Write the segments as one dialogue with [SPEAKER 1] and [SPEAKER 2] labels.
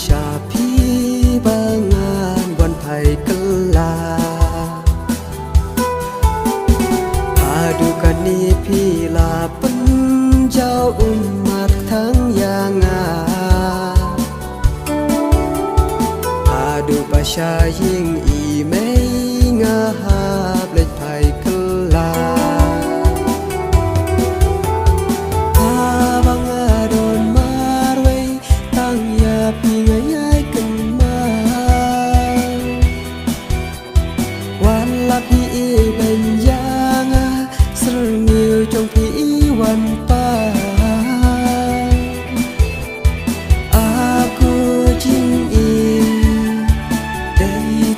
[SPEAKER 1] Syapi bangan wan pai kela Adukan ni pila penjau umat thang yang Adu pasya ying imei ngahap lej pai kela Abang adon marway tang ya pingayay kemar Wala pi benjanga serngil jong pi wan pa Aku jing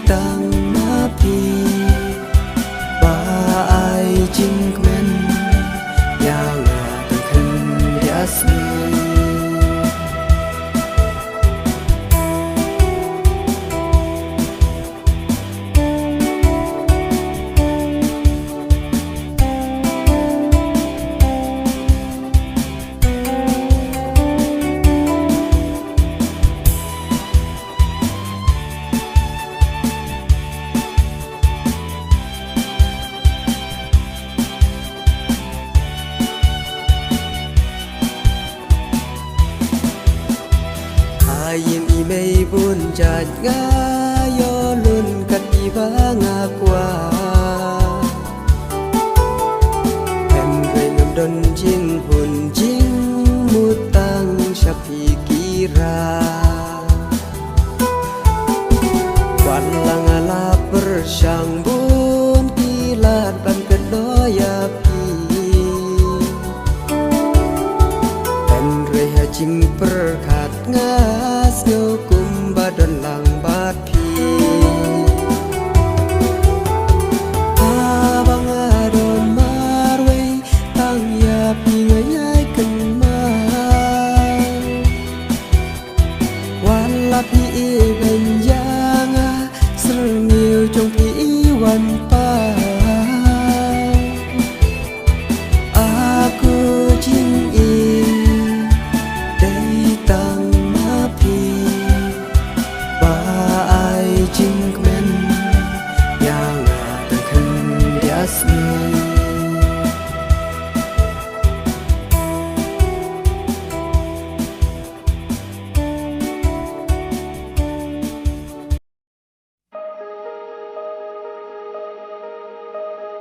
[SPEAKER 1] tang napi ba ai jing men yang akan yasmi Ayin imei bun jat ngayo lun kat iba ngakwa Em gue ngam don jing hun jing mutang syapi kira Wan lang ala persyang bun kilat ban kedoya pi Em gue hajing perkat ngas ngukum badan lang bapi Abang adon marway tang ya pingayay kemar Wala pi benjanga serngil jong pi wan